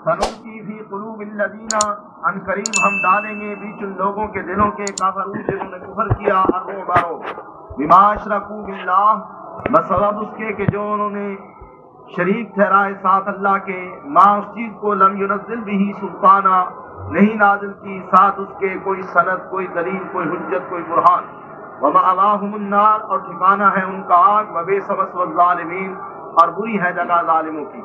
سنلقی فی قلوب الذین، ان قریب ہم ڈالیں گے بیچ ان لوگوں کے دلوں کے کافرون جنہوں نے کفر کیا، الرعب بما اشرکوا باللہ، بسبب اس کے کہ جو انہوں نے شریک ٹھہرائے ساتھ اللہ کے، ما اس چیز کو لم ينزل به سلطانہ، نہیں نازل کی ساتھ اس کے کوئی سند، کوئی دلیل، کوئی حجت، کوئی برہان، ومأواہم النار، اور ٹھکانہ ہے ان کا آگ، وبئس مثوى الظالمین، اور بری ہے جگہ ظالموں کی۔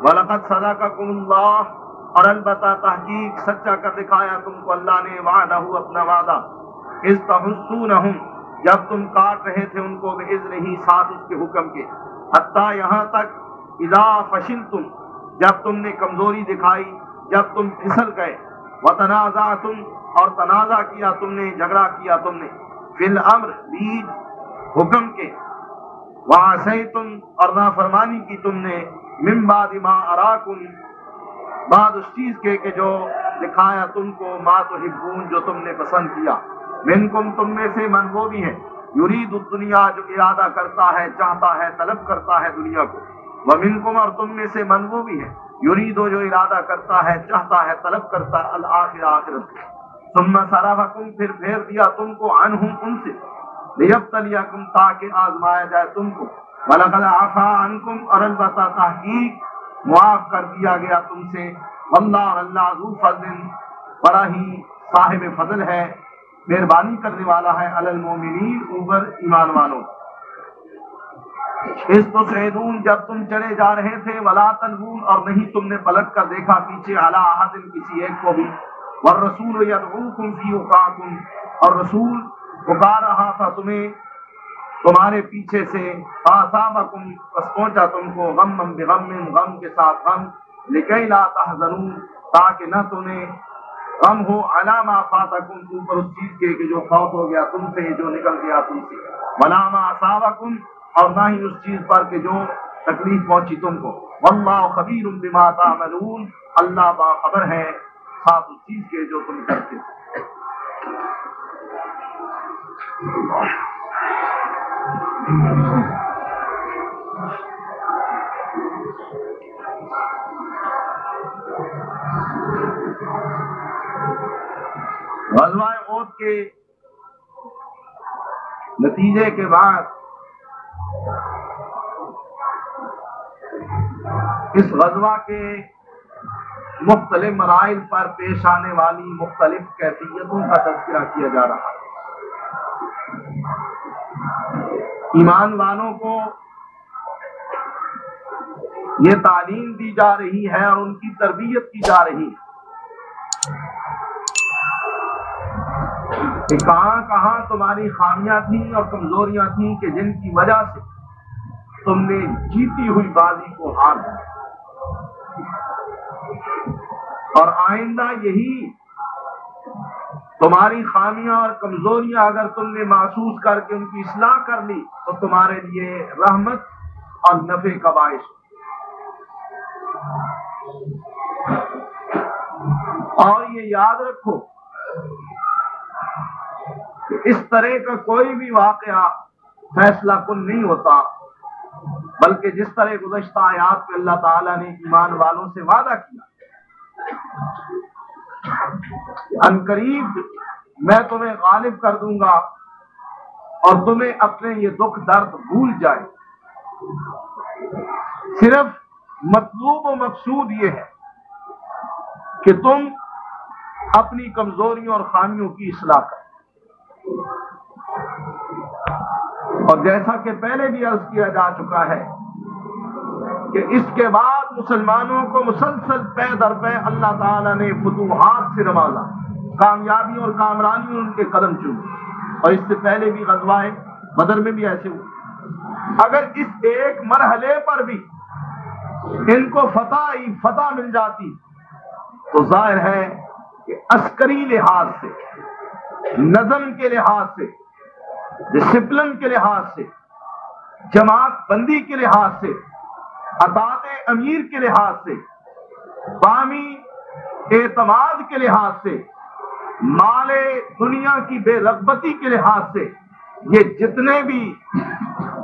وَلَقَدْ صَدَقَكُمُ اللَّهُ، اور البتہ تحقیق سچا کر دکھایا تم کو اللہ نے، وعدہ اپنا وعدہ، اذ تحسونہم، جب تم کاٹ رہے تھے ان کو، بإذنہ، ساتھ اس کے حکم کے، حتیٰ یہاں تک، اذا فشلتم، جب تم نے کمزوری دکھائی، جب تم پھسل گئے، وتنازعتم، اور تنازع کیا تم نے، جھگڑا کیا تم نے، فی الامر، بیچ حکم کے، وعصیتم، اور نافرمانی کی تم نے، من بعد ما اراکم، بعد اس چیز کے کہ جو دکھایا تم کو، ما تحبون، جو تم نے پسند کیا، منکم، تم میں سے، من وہ بھی ہے، یرید الدنیا، جو ارادہ کرتا ہے، چاہتا ہے، طلب کرتا ہے دنیا کو، ومنکم، اور تم میں سے، من وہ بھی ہے، یریدو، جو ارادہ کرتا ہے، چاہتا ہے، طلب کرتا ہے، الآخرہ، آخرت کو، ثم صرفکم، پھر پھیر دیا تم کو، عنہم، ان سے، لیبتلیکم، تاکہ آزمایا جائے تم کو، وَلَقَدْ عَفَا عَنْكُمْ، اور البتہ تحقیق معاف کر دیا گیا تم سے، واللہ، اللہ، ذو فضل، بڑا ہی صاحب فضل ہے، مہربانی کرنے والا ہے، علی المومنین، اوپر ایمان والوں۔ اس تصعدون، جب تم چلے جا رہے تھے، ولا تلوون، اور نہیں تم نے پلٹ کر دیکھا پیچھے، علی احد، کسی ایک کو بھی، والرسول یدعوکم فی اخراکم، اور رسول پکار رہا تھا تمہیں تمہارے پیچھے سے، فاصابکم، پس پہنچا تم کو، غم بغم، غم کے ساتھ غم، لکی لا تحزنون، تاکہ نہ تمہیں غم ہو، علی ما فاتکم، اوپر اس چیز کے کہ جو فوت ہو گیا تم سے، جو نکل گیا تم سے، ولا ما اصابکم، اور نہ ہی اس چیز پر کہ جو تکلیف پہنچی تم کو، واللہ خبیر بما تعملون، اللہ باخبر ہے ساتھ اس چیز کے جو تم کرتے ہو۔ غزوہ احد کے نتیجے کے بعد اس غزوہ کے مختلف مراحل پر پیش آنے والی مختلف کیفیتوں کا تذکرہ کیا جا رہا ہے۔ ایمان والوں کو یہ تعلیم دی جا رہی ہے اور ان کی تربیت کی جا رہی ہے کہ کہاں کہاں تمہاری خامیاں تھیں اور کمزوریاں تھیں کہ جن کی وجہ سے تم نے جیتی ہوئی بازی کو ہار دیا، اور آئندہ یہی تمہاری خامیاں اور کمزوریاں اگر تم نے محسوس کر کے ان کی اصلاح کر لی تو تمہارے لیے رحمت اور نفع کا باعث۔ اور یہ یاد رکھو کہ اس طرح کا کوئی بھی واقعہ فیصلہ کن نہیں ہوتا، بلکہ جس طرح گزشتہ آیات میں اللہ تعالیٰ نے ایمان والوں سے وعدہ کیا ان قریب میں تمہیں غالب کر دوں گا اور تمہیں اپنے یہ دکھ درد بھول جائے، صرف مطلوب و مقصود یہ ہے کہ تم اپنی کمزوریوں اور خامیوں کی اصلاح کرو۔ اور جیسا کہ پہلے بھی عرض کیا جا چکا ہے کہ اس کے بعد مسلمانوں کو مسلسل پے در پے اللہ تعالیٰ نے فتوحات سے نوازا، کامیابی اور کامرانی ان کے قدم چومے، اور اس سے پہلے بھی غزوہ بدر میں بھی ایسے ہوئے۔ اگر اس ایک مرحلے پر بھی ان کو فتح مل جاتی تو ظاہر ہے کہ عسکری لحاظ سے، نظم کے لحاظ سے، ڈسپلن کے لحاظ سے، جماعت بندی کے لحاظ سے، اطاعت امیر کے لحاظ سے، بامی اعتماد کے لحاظ سے، مال دنیا کی بے رغبتی کے لحاظ سے، یہ جتنے بھی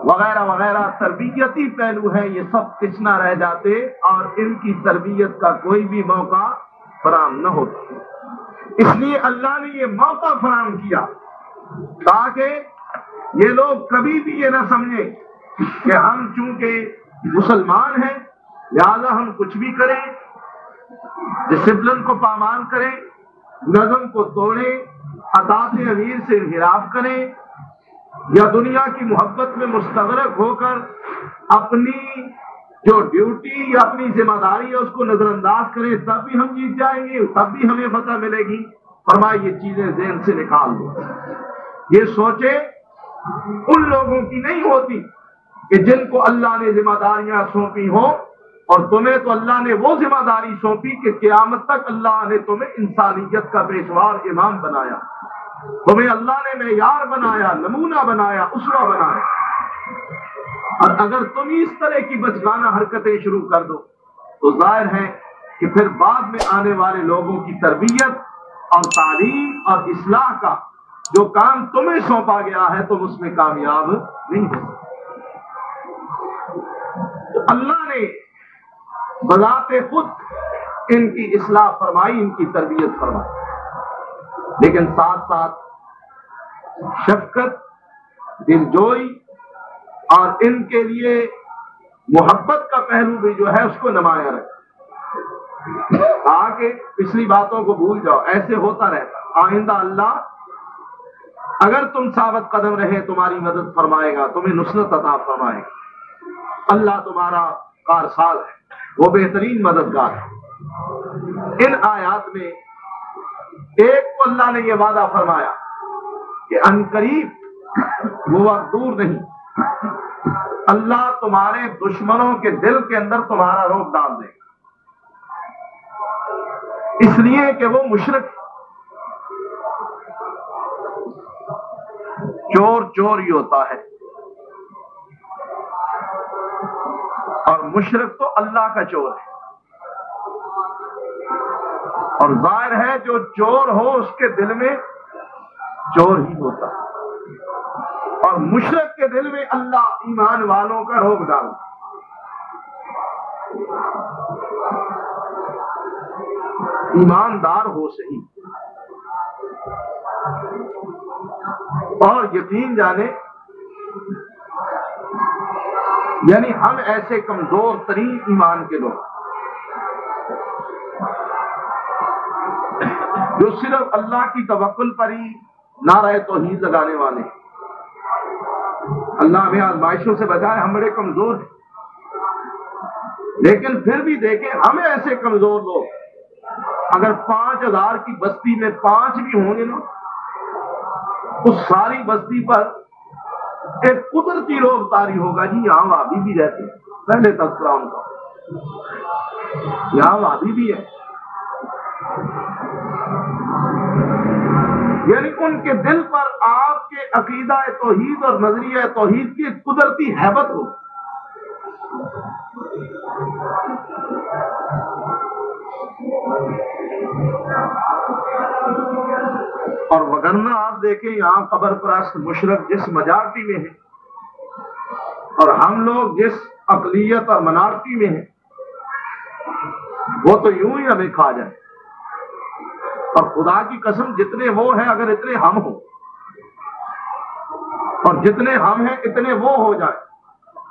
وغیرہ وغیرہ تربیتی پہلو ہیں یہ سب کچھ نہ رہ جاتے اور ان کی تربیت کا کوئی بھی موقع فراہم نہ ہوتا۔ اس لیے اللہ نے یہ موقع فراہم کیا تاکہ یہ لوگ کبھی بھی یہ نہ سمجھیں کہ ہم چونکہ مسلمان ہیں لہذا ہم کچھ بھی کریں، ڈسپلن کو پامال کریں، نظم کو توڑیں، اطاعت امیر سے انحراف کریں، یا دنیا کی محبت میں مستغرق ہو کر اپنی جو ڈیوٹی یا اپنی ذمہ داری ہے اس کو نظر انداز کریں، تب بھی ہم جیت جائیں گے، تب بھی ہمیں فتح ملے گی۔ فرمایا یہ چیزیں ذہن سے نکال دو۔ یہ سوچیں ان لوگوں کی نہیں ہوتی کہ جن کو اللہ نے ذمہ داریاں سونپی ہوں، اور تمہیں تو اللہ نے وہ ذمہ داری سونپی کہ قیامت تک اللہ نے تمہیں انسانیت کا پیشوار امام بنایا، تمہیں اللہ نے معیار بنایا، نمونہ بنایا، اسوہ بنایا۔ اور اگر تم اس طرح کی بچگانہ حرکتیں شروع کر دو تو ظاہر ہے کہ پھر بعد میں آنے والے لوگوں کی تربیت اور تعلیم اور اصلاح کا جو کام تمہیں سونپا گیا ہے تم اس میں کامیاب نہیں ہو سکتے۔ تو اللہ نے بذات خود ان کی اصلاح فرمائی، ان کی تربیت فرمائی، لیکن ساتھ ساتھ شفقت، دلجوئی اور ان کے لیے محبت کا پہلو بھی جو ہے اس کو نمایاں رکھا، تاکہ پچھلی باتوں کو بھول جاؤ۔ ایسے ہوتا رہتا، آئندہ اللہ اگر تم ثابت قدم رہے تمہاری مدد فرمائے گا، تمہیں نصرت عطا فرمائے گا۔ اللہ تمہارا کارساز ہے، وہ بہترین مددگار ہے۔ ان آیات میں ایک کو اللہ نے یہ وعدہ فرمایا کہ عنقریب، وہ وقت دور نہیں، اللہ تمہارے دشمنوں کے دل کے اندر تمہارا روپ ڈال دے گا، اس لیے کہ وہ مشرک چور ہی ہوتا ہے، اور مشرک تو اللہ کا چور ہے، اور ظاہر ہے جو چور ہو اس کے دل میں چور ہی ہوتا ہے، اور مشرک کے دل میں اللہ ایمان والوں کا روب ڈالتا۔ ایماندار ہو صحیح، اور یقین جانے یعنی ہم ایسے کمزور ترین ایمان کے لوگ جو صرف اللہ کی توکل پر ہی نعرہ توحید لگانے والے ہیں۔ اللہ ہمیں آزمائشوں سے بچائے، ہم بڑے کمزور ہیں، لیکن پھر بھی دیکھیں ہمیں ایسے کمزور لوگ اگر 5000 کی بستی میں 5 بھی ہوں گے نا، اس ساری بستی پر ایک قدرتی روب طاری ہوگا، جی یہاں وہابی بھی رہتے ہیں، پہلے تذکرہ ان کا، یہاں وہابی بھی ہے، یعنی ان کے دل پر آپ کے عقیدہ توحید اور نظریہ توحید کی ایک قدرتی ہیبت ہو۔ اور وگرنہ آپ دیکھیں یہاں قبر پرست مشرک جس میجارٹی میں ہیں اور ہم لوگ جس اقلیت اور منارٹی میں ہیں، وہ تو یوں ہی ہمیں کھا جائے۔ اور خدا کی قسم جتنے وہ ہیں اگر اتنے ہم ہوں، اور جتنے ہم ہیں اتنے وہ ہو جائیں،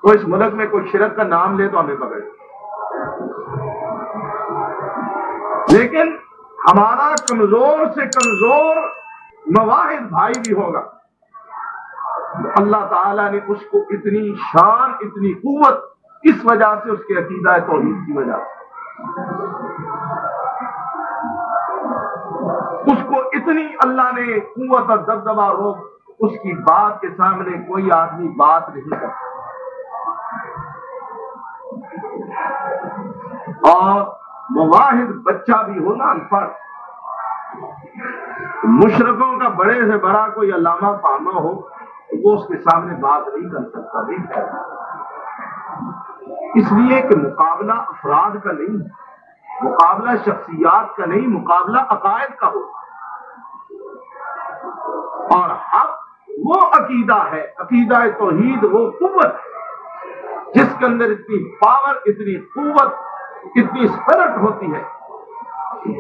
تو اس ملک میں کوئی شرک کا نام لے تو ہمیں پکڑے۔ لیکن ہمارا کمزور سے کمزور مواحد بھائی بھی ہوگا، اللہ تعالیٰ نے اس کو اتنی شان، اتنی قوت اس وجہ سے، اس کے عقیدہ توحید کی وجہ سے اس کو اتنی اللہ نے قوت اور دبدبہ روک، اس کی بات کے سامنے کوئی آدمی بات نہیں کر سکتا۔ اور مواحد بچہ بھی ہونا انپڑھ، مشرکوں کا بڑے سے بڑا کوئی علامہ فاہمہ ہو تو وہ اس کے سامنے بات نہیں کر سکتا، نہیں کہتا، اس لیے کہ مقابلہ افراد کا نہیں، مقابلہ شخصیات کا نہیں، مقابلہ عقائد کا ہو، اور حق وہ عقیدہ ہے، عقیدہ توحید وہ قوت ہے جس کے اندر اتنی پاور، اتنی قوت، اتنی اسپرٹ ہوتی ہے،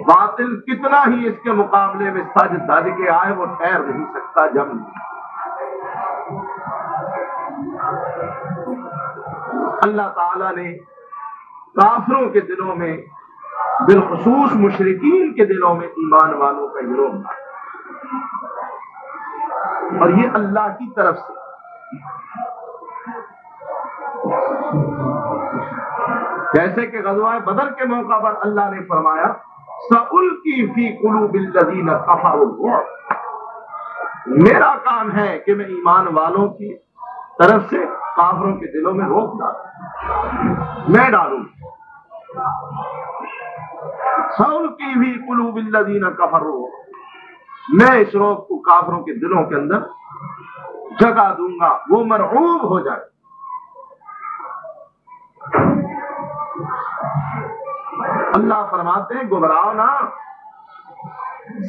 باطل کتنا ہی اس کے مقابلے میں سج دھج کے آئے وہ ٹھہر نہیں سکتا جب اللہ تعالیٰ نے کافروں کے دلوں میں، بالخصوص مشرکین کے دلوں میں ایمان والوں کا گروہ بنا، اور یہ اللہ کی طرف سے۔ جیسے کہ غزوہ بدر کے موقع پر اللہ نے فرمایا سألقی فی قلوب الذین کفروا الرعب، میرا کام ہے کہ میں ایمان والوں کی طرف سے کافروں کے دلوں میں روک ڈالوں، میں ڈالوں۔ سألقی فی قلوب الذین کفروا، میں اس روک کو کافروں کے دلوں کے اندر جگہ دوں گا، وہ مرعوب ہو جائے۔ اللہ فرماتے ہیں گھبراؤ نہ،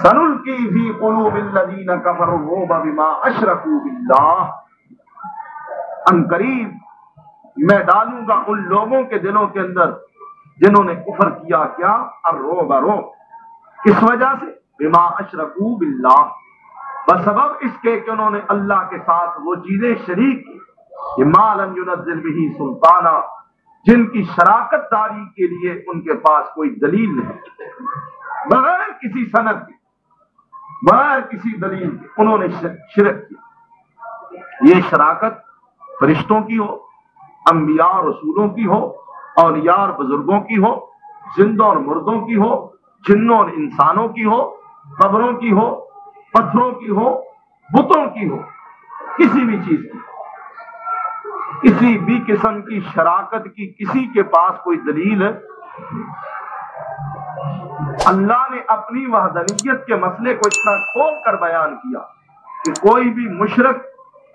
سنلقی فی قلوب الذین کفروا الرعب بما اشرکوا باللہ، ان قریب میں ڈالوں گا ان لوگوں کے دلوں کے اندر جنہوں نے کفر کیا، کیا الرعب، رعب، کس وجہ سے؟ بما اشرکوا باللہ، بسبب اس کے کہ انہوں نے اللہ کے ساتھ وہ چیزیں شریک کی کہ ما لم ینزل بہ سلطانہ، جن کی شراکت داری کے لیے ان کے پاس کوئی دلیل نہیں، بغیر کسی سند کے، بغیر کسی دلیل کے انہوں نے شرک کیا۔ یہ شراکت فرشتوں کی ہو، انبیاء اور رسولوں کی ہو، اولیاء اور بزرگوں کی ہو، زندوں اور مردوں کی ہو، جنوں اور انسانوں کی ہو، قبروں کی ہو، پتھروں کی ہو، بتوں کی ہو، کسی بھی چیز کی، کسی بھی قسم کی شراکت کی کسی کے پاس کوئی دلیل، اللہ نے اپنی وحدانیت کے مسئلے کو اتنا کھول کر بیان کیا کہ کوئی بھی مشرک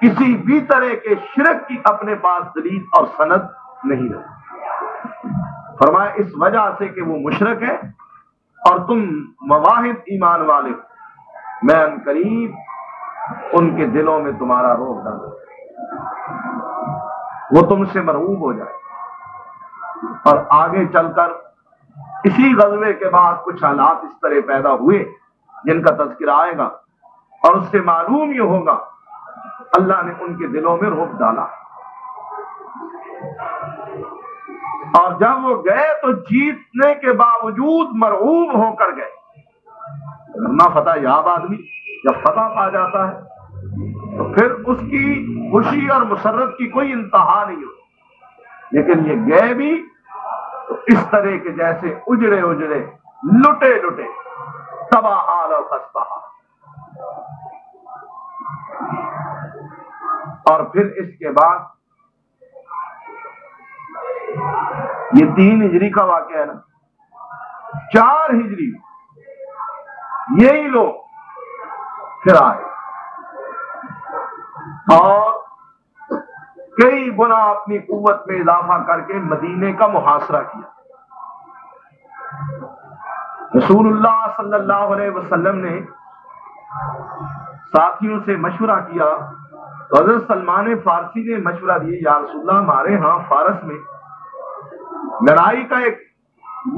کسی بھی طرح کے شرک کی اپنے پاس دلیل اور سند نہیں رہتی۔ فرمایا اس وجہ سے کہ وہ مشرک ہے اور تم مواحد ایمان والے ہو، میں ان قریب ان کے دلوں میں تمہارا روک ڈالوں، وہ تم سے مرعوب ہو جائے۔ اور آگے چل کر اسی غزوے کے بعد کچھ حالات اس طرح پیدا ہوئے جن کا تذکرہ آئے گا، اور اس سے معلوم یہ ہوگا اللہ نے ان کے دلوں میں رعب ڈالا، اور جب وہ گئے تو جیتنے کے باوجود مرعوب ہو کر گئے، ورنہ فتح یاب آدمی جب فتح پا جاتا ہے تو پھر اس کی خوشی اور مسرت کی کوئی انتہا نہیں ہوتی، لیکن یہ گئے بھی تو اس طرح کے جیسے اجڑے اجڑے، لٹے لٹے، تباہ حال اور خستہ حال۔ اور پھر اس کے بعد یہ 3 ہجری کا واقعہ ہے نا، 4 ہجری یہی لوگ پھر آئے اور کئی گنا اپنی قوت میں اضافہ کر کے مدینے کا محاصرہ کیا۔ رسول اللہ صلی اللہ علیہ وسلم نے ساتھیوں سے مشورہ کیا تو حضرت سلمان فارسی نے مشورہ دیا، یا رسول اللہ ہمارے ہاں فارس میں لڑائی کا ایک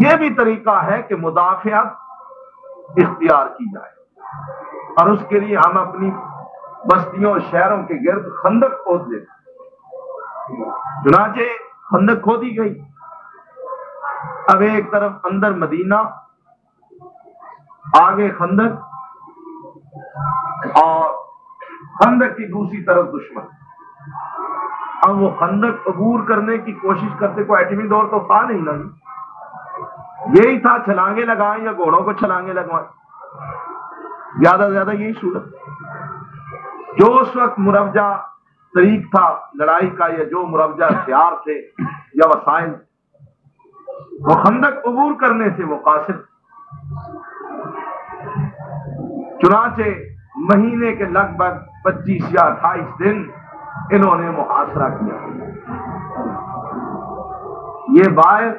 یہ بھی طریقہ ہے کہ مدافعت اختیار کی جائے، اور اس کے لیے ہم اپنی بستیوں اور شہروں کے گرد خندق کھود دیتے۔ چنانچہ خندق کھودی گئی، اب ایک طرف اندر مدینہ، آگے خندق، اور خندق کی دوسری طرف دشمن۔ اب وہ خندق عبور کرنے کی کوشش کرتے، کوئی ایٹمی دور تو تھا نہیں نا، یہی تھا چھلانگے لگائیں یا گھوڑوں کو چھلانگے لگوائیں، زیادہ سے زیادہ یہی صورت۔ جو اس وقت مروجہ طریق تھا لڑائی کا، یا جو مروجہ ہتھیار تھے یا وسائل، وہ خندق عبور کرنے سے وہ قاصر۔ چنانچہ مہینے کے لگ بھگ 25 یا 28 دن انہوں نے محاصرہ کیا۔ یہ باہر،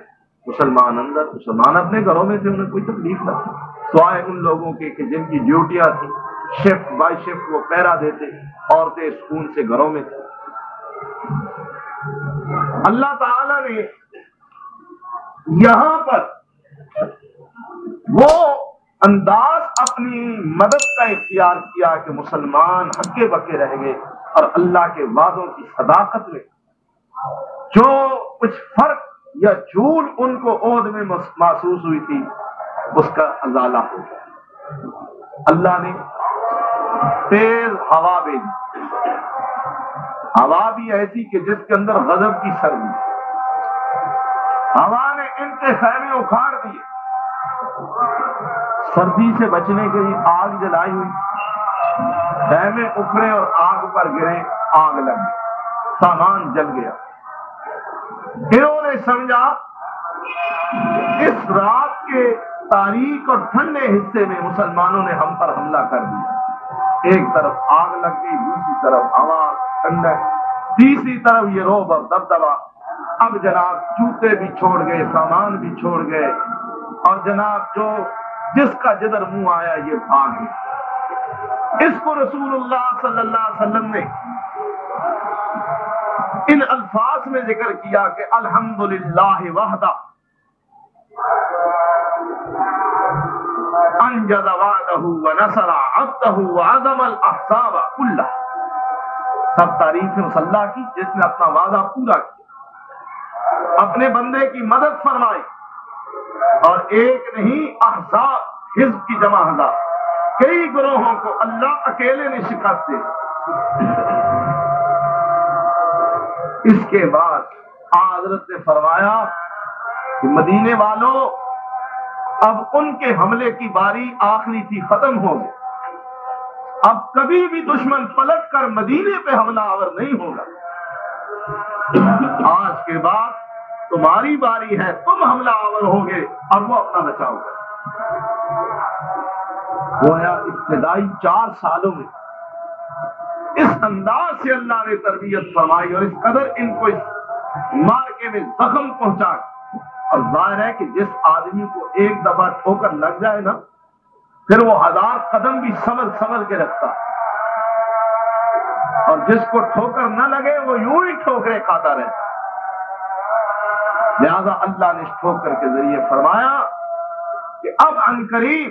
مسلمان اندر، مسلمان اپنے گھروں میں تھے، انہیں کوئی تکلیف نہ تھی، سوائے ان لوگوں کے کہ جن کی ڈیوٹیاں تھیں شفٹ بائی شفٹ وہ پہرا دیتے، عورتیں سکون سے گھروں میں تھیں۔ اللہ تعالی نے یہاں پر وہ انداز اپنی مدد کا اختیار کیا کہ مسلمان ہکے بکے رہ گئے، اور اللہ کے وعدوں کی صداقت میں جو کچھ فرق یا جھول ان کو عہد میں محسوس ہوئی تھی اس کا ازالہ ہو گیا۔ اللہ نے تیز ہوا بھیجی، ہوا بھی ایسی کہ جس کے اندر غضب کی سردی، ہوا نے ان کے خیمے اکھاڑ دیے، سردی سے بچنے کے لیے آگ جلائی ہوئی، خیمے اکھڑے اور آگ پر گرے، آگ لگ گئی، سامان جل گیا۔ انہوں نے سمجھا اس رات کے تاریک اور ٹھنڈے حصے میں مسلمانوں نے ہم پر حملہ کر دیا۔ ایک طرف آگ لگ گئی، دوسری طرف ہوا ٹھنڈک، تیسری طرف یہ روب اور دبدبا۔ اب جناب جوتے بھی چھوڑ گئے، سامان بھی چھوڑ گئے، اور جناب جس کا جدھر منہ آیا یہ بھاگ گئے۔ اس کو رسول اللہ صلی اللہ علیہ وسلم نے ان الفاظ میں ذکر کیا کہ الحمدللہ وحدہ انجز وعدہ ونصر عبدہ وعظم الاحزاب کلہ۔ سب تعریفیں اس اللہ کی جس نے اپنا وعدہ پورا کیا، اپنے بندے کی مدد فرمائی، اور ایک نہیں احزاب حزب کی جمع ہزار، کئی گروہوں کو اللہ اکیلے نے شکست دی۔ اس کے بعد حضرت نے فرمایا کہ مدینے والوں اب ان کے حملے کی باری آخری تھی، ختم ہو گئی، اب کبھی بھی دشمن پلٹ کر مدینے پہ حملہ آور نہیں ہوگا، آج کے بعد تمہاری باری ہے، تم حملہ آور ہوگے اور وہ اپنا بچاؤ کرے۔ گویا ابتدائی 4 سالوں میں اس انداز سے اللہ نے تربیت فرمائی اور اس قدر ان کو اس مارکے میں زخم پہنچا، اور ظاہر ہے کہ جس آدمی کو ایک دفعہ ٹھوکر لگ جائے نا پھر وہ 1000 قدم بھی سنبھل کے رکھتا، اور جس کو ٹھوکر نہ لگے وہ یوں ہی ٹھوکریں کھاتا رہتا۔ لہذا اللہ نے اس ٹھوکر کے ذریعے فرمایا کہ اب عنقریب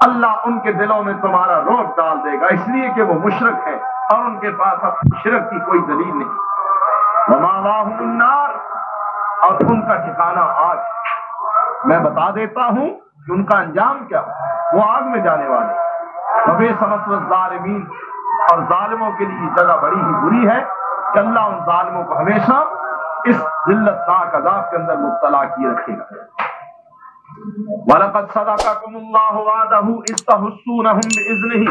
اللہ ان کے دلوں میں تمہارا روب ڈال دے گا، اس لیے کہ وہ مشرک ہے اور ان کے پاس اب شرک کی کوئی دلیل نہیں۔ وَمَأْوَاهُمُ النَّارُ، اور ان کا ٹھکانہ آگ۔ میں بتا دیتا ہوں کہ ان کا انجام کیا، وہ آگ میں جانے والے۔ وَبِئْسَ مَثْوَى الظَّالِمِينَ، اور ظالموں کے لیے جگہ بڑی ہی بری ہے کہ اللہ ان ظالموں کو ہمیشہ اس ذلت ناک عذاب کے اندر مبتلا کیے رکھے گا۔ وَلَقَدْ صَدَقَكُمُ اللَّهُ وَعْدَهُ إِذْ تَحُسُّونَهُم بِإِذْنِهِ،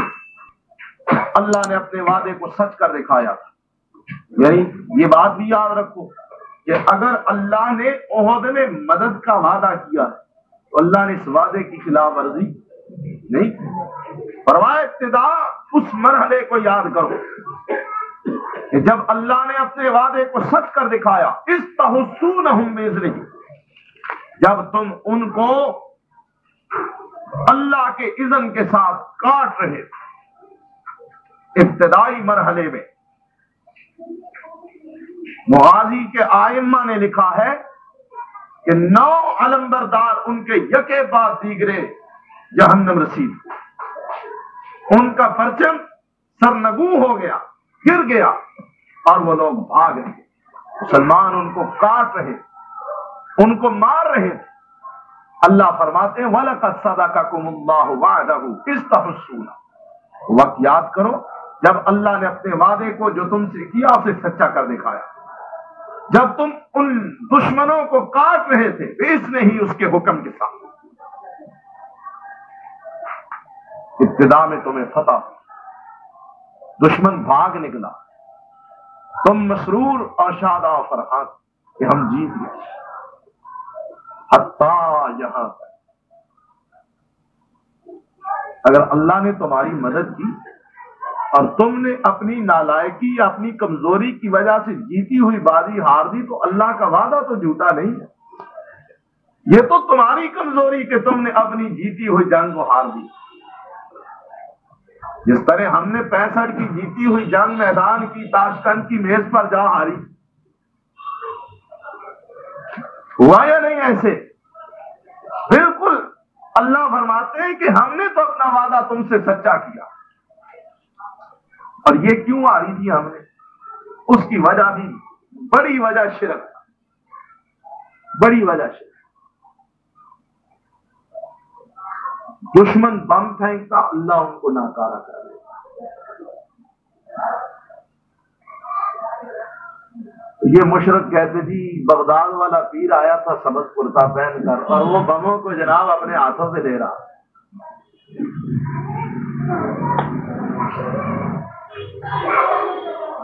اللہ نے اپنے وعدے کو سچ کر دکھایا۔ یعنی یہ بات بھی یاد رکھو کہ اگر اللہ نے احد میں مدد کا وعدہ کیا ہے تو اللہ نے اس وعدے کی خلاف ورزی نہیں کی۔ فرمایا ابتدا اس مرحلے کو یاد کرو کہ جب اللہ نے اپنے وعدے کو سچ کر دکھایا، اِذْ تَحُسُّونَهُم بِإِذْنِهِ، جب تم ان کو اللہ کے اذن کے ساتھ کاٹ رہے تھے۔ ابتدائی مرحلے میں مغازی کے آئمہ نے لکھا ہے کہ 9 علمبردار ان کے یکے بعد دیگرے جہنم رسید، ان کا پرچم سرنگوں ہو گیا، گر گیا، اور وہ لوگ بھاگ رہے، مسلمان ان کو کاٹ رہے، ان کو مار رہے تھے۔ اللہ فرماتے ہیں وَلَقَدْ صَدَقَكُمُ اللَّهُ وَعْدَهُ إِذْ تَحُسُّونَ، وقت یاد کرو جب اللہ نے اپنے وعدے کو جو تم سے کیا اسے سچا کر دکھایا، جب تم ان دشمنوں کو کاٹ رہے تھے بِإِذْنِهِ، ہی اس کے حکم کے ساتھ۔ ابتدا میں تمہیں فتح، دشمن بھاگ نکلا، تم مسرور اور شاداں و فرحان کہ ہم جیت گئے، حتیٰ یہاں تک اگر اللہ نے تمہاری مدد کی اور تم نے اپنی نالائکی یا اپنی کمزوری کی وجہ سے جیتی ہوئی بازی ہار دی تو اللہ کا وعدہ تو جھوٹا نہیں ہے، یہ تو تمہاری کمزوری کہ تم نے اپنی جیتی ہوئی جنگ کو ہار دی۔ جس طرح ہم نے 65 کی جیتی ہوئی جنگ میدان کی تاشکند کی میز پر جا ہاری، ہوا یا نہیں ایسے؟ بالکل اللہ فرماتے ہیں کہ ہم نے تو اپنا وعدہ تم سے سچا کیا، اور یہ کیوں آ رہی تھی ہم نے؟ اس کی وجہ بھی بڑی وجہ شرک، بڑی وجہ شرک۔ دشمن بم پھینکتا، اللہ ان کو ناکارہ کر دے۔ یہ مشرک کہتے تھی بغداد والا پیر آیا تھا سبز کرتا پہن کر، اور وہ بموں کو جناب اپنے ہاتھوں سے لے رہا۔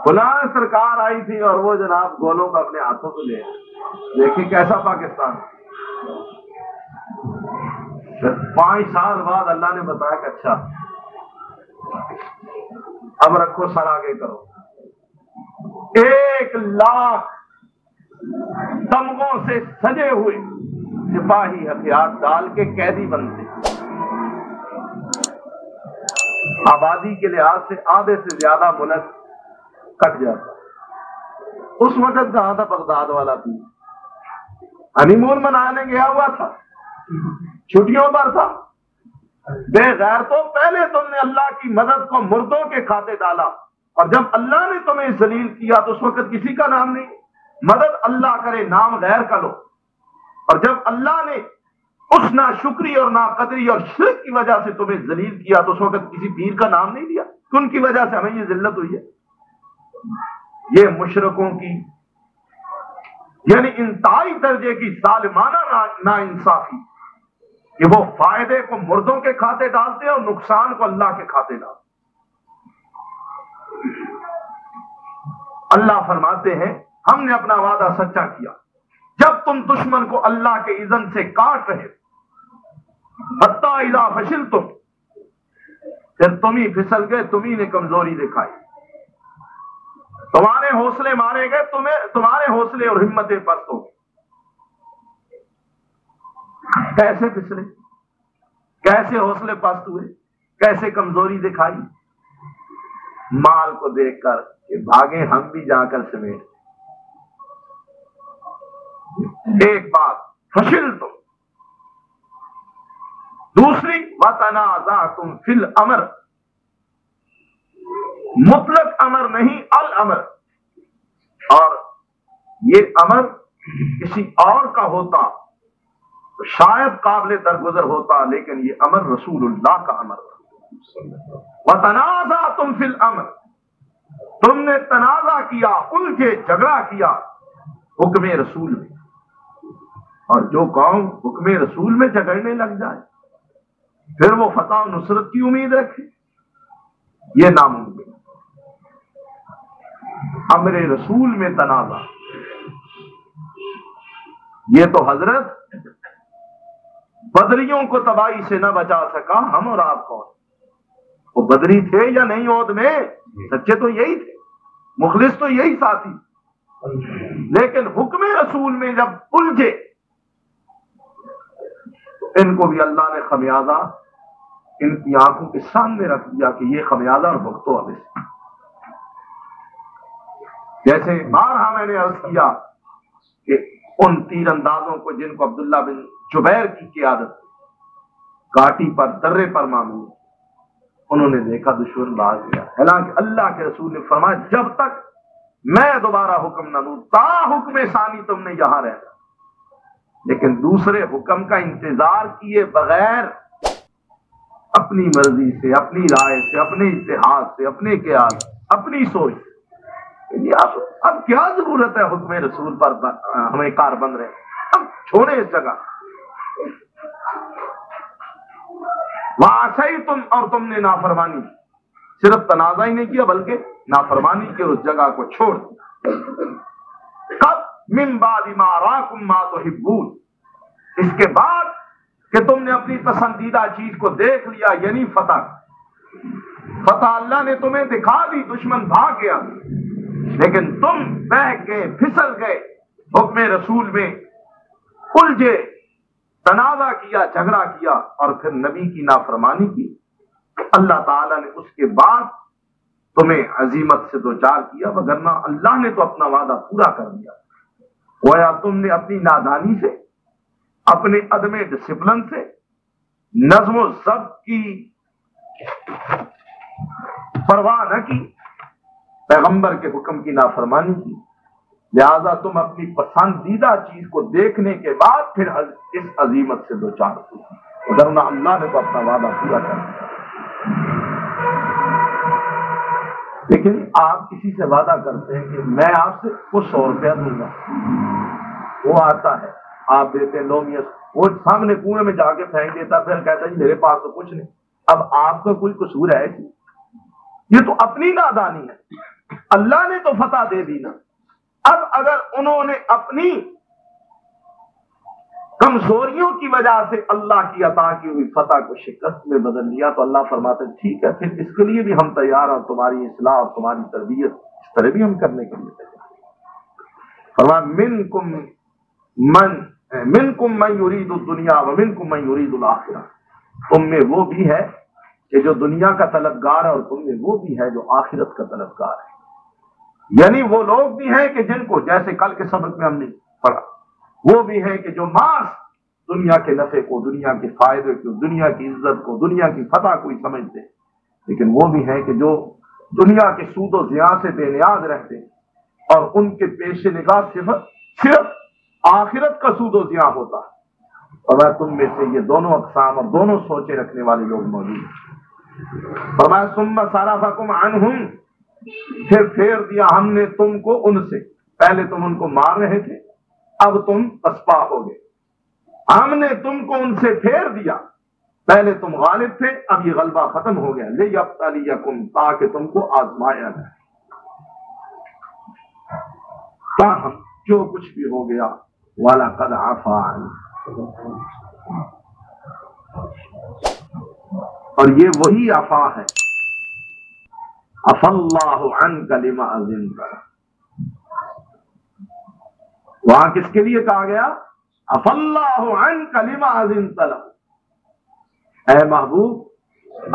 فلاں سرکار آئی تھی اور وہ جناب گولوں کو اپنے ہاتھوں سے لے رہا۔ دیکھیں کیسا پاکستان۔ 5 سال بعد اللہ نے بتایا کہ اچھا اب رکھو سر آگے کرو۔ 1 لاکھ تمغوں سے سجے ہوئے سپاہی ہتھیار ڈال کے قیدی بنتے، آبادی کے لحاظ سے آدھے سے زیادہ ملک کٹ جاتا۔ اس وقت کہاں تھا بغداد والا بھی؟ ہنی مون منانے گیا ہوا تھا، چھٹیوں پر تھا۔ بے غیرتوں، پہلے تم نے اللہ کی مدد کو مردوں کے کھاتے ڈالا، اور جب اللہ نے تمہیں ذلیل کیا تو اس وقت کسی کا نام نہیں، مدد اللہ کرے نام غیر کا لو۔ اور جب اللہ نے اس ناشکری اور ناقدری اور شرک کی وجہ سے تمہیں ذلیل کیا تو اس وقت کسی پیر کا نام نہیں لیا، ان کی وجہ سے ہمیں یہ ذلت ہوئی ہے۔ یہ مشرکوں کی یعنی انتہائی درجے کی ظالمانہ ناانصافی کہ وہ فائدے کو مردوں کے کھاتے ڈالتے ہیں اور نقصان کو اللہ کے کھاتے ڈالتے۔ اللہ فرماتے ہیں ہم نے اپنا وعدہ سچا کیا جب تم دشمن کو اللہ کے اذن سے کاٹ رہے، حتی اذا فشلتم، پھر تم ہی پھسل گئے، تم ہی نے کمزوری دکھائی، تمہارے حوصلے مارے گئے، تمہارے حوصلے اور ہمتیں پست ہو گئی۔ کیسے پھسلے، کیسے حوصلے پست ہوئے، کیسے کمزوری دکھائی؟ مال کو دیکھ کر کہ بھاگے ہم بھی جا کر سمیٹ۔ ایک بات فشلتم، دوسری وتنازعتم فی الامر، مطلق امر نہیں الامر، اور یہ امر کسی اور کا ہوتا تو شاید قابل درگزر ہوتا، لیکن یہ امر رسول اللہ کا امر۔ وتنازعتم فی الامر، تم نے تنازع کیا، الجھے، جھگڑا کیا حکم رسول میں، اور جو قوم حکم رسول میں جھگڑنے لگ جائے پھر وہ فتح و نصرت کی امید رکھے، یہ ناممکن۔ امر رسول میں تنازع، یہ تو حضرت بدریوں کو تباہی سے نہ بچا سکا، ہم اور آپ کون؟ وہ بدری تھے یا نہیں عہد میں؟ سچے تو یہی تھے، مخلص تو یہی ساتھی، لیکن حکم رسول میں جب الجھے تو ان کو بھی اللہ نے خمیازہ ان کی آنکھوں کے سامنے رکھ دیا کہ یہ خمیازہ اور بھگتو اب سے۔ جیسے بارہا میں نے عرض کیا کہ ان تیر اندازوں کو جن کو عبداللہ بن جبیر کی قیادت کاٹی پر درے پر معمول، انہوں نے دیکھا دشمن بھاگ گیا، حالانکہ اللہ کے رسول نے فرمایا جب تک میں دوبارہ حکم نہ دوں تا حکم ثانی تم نے یہاں رہنا، لیکن دوسرے حکم کا انتظار کیے بغیر اپنی مرضی سے، اپنی رائے سے، اپنے اتحاد سے، اپنے قیاس، اپنی سوچ سے، اب کیا ضرورت ہے حکم رسول پر ہمیں کار بند رہے، اب چھوڑے اس جگہ۔ وَعَصَيْتُمْ، اور تم نے نافرمانی، صرف تنازع ہی نہیں کیا بلکہ نافرمانی کے اس جگہ کو چھوڑ دیا۔ کب؟ مِن بَعْدِ مَا أَرَاكُمْ مَا تُحِبُّونَ، اس کے بعد کہ تم نے اپنی پسندیدہ چیز کو دیکھ لیا، یعنی فتح اللہ نے تمہیں دکھا دی، دشمن بھاگ گیا، لیکن تم بہک گئے، پھسل گئے، حکم رسول میں الجھے، تنازع کیا، جھگڑا کیا، اور پھر نبی کی نافرمانی کی، اللہ تعالیٰ نے اس کے بعد تمہیں عزیمت سے دوچار کیا، وگرنہ اللہ نے تو اپنا وعدہ پورا کر دیا۔ گویا تم نے اپنی نادانی سے، اپنے عدم ڈسپلن سے، نظم و ضبط کی پرواہ نہ کی، پیغمبر کے حکم کی نافرمانی کی، لہذا تم اپنی پسندیدہ چیز کو دیکھنے کے بعد پھر اس عزیمت سے دوچار ہوئی، وگرنہ اللہ نے تو اپنا وعدہ پورا کر دیا۔ لیکن آپ کسی سے وعدہ کرتے ہیں کہ میں آپ سے کچھ 100 روپیہ دوں گا، وہ آتا ہے، آپ دیتے ہیں، لوگ وہ سامنے کنویں میں جا کے پھینک دیتا، پھر کہتا ہے جی میرے پاس تو کچھ نہیں۔ اب آپ کا کوئی قصور ہے؟ یہ تو اپنی نادانی ہے، اللہ نے تو فتح دے دی نا۔ اب اگر انہوں نے اپنی کمزوریوں کی وجہ سے اللہ کی عطا کی ہوئی فتح کو شکست میں بدل لیا، تو اللہ فرماتے ہیں ٹھیک ہے، پھر اس کے لیے بھی ہم تیار ہیں، تمہاری اصلاح اور تمہاری تربیت اس طرح بھی ہم کرنے کے لیے تیار ہیں۔ فرمایا منکم من یرید الدنیا ومنکم من یرید الآخرہ، تم میں وہ بھی ہے کہ جو دنیا کا طلبگار ہے، اور تم میں وہ بھی ہے جو آخرت کا طلبگار ہے۔ یعنی وہ لوگ بھی ہیں کہ جن کو، جیسے کل کے سبق میں ہم نے پڑھا، وہ بھی ہیں کہ جو محض دنیا کے نفع کو، دنیا کے فائدے کو، دنیا کی عزت کو، دنیا کی فتح کو ہی سمجھتے ہیں، لیکن وہ بھی ہیں کہ جو دنیا کے سود و زیاں سے بے نیاز رہتے ہیں، اور ان کے پیش نگاہ صرف آخرت کا سود و زیاں ہوتا ہے۔ اور تم میں سے یہ دونوں اقسام اور دونوں سوچیں رکھنے والے لوگ موجود ہیں۔ فرمایا ثم صرفکم عنہم، پھر پھیر دیا ہم نے تم کو ان سے، پہلے تم ان کو مار رہے تھے، اب تم پسپا ہو گئے، ہم نے تم کو ان سے پھیر دیا، پہلے تم غالب تھے، اب یہ غلبہ ختم ہو گیا، لیبتلیکم، تاکہ تم کو آزمایا جائے۔ تاہم جو کچھ بھی ہو گیا، وَلَقَدْ عَفَا عَنْکُم، اور یہ وہی عفا ہے، عفا اللہ عنک لما اذنت لہ، وہاں کس کے لیے کہا گیا؟ عفا اللہ عنک لما اذنت لہ، اے محبوب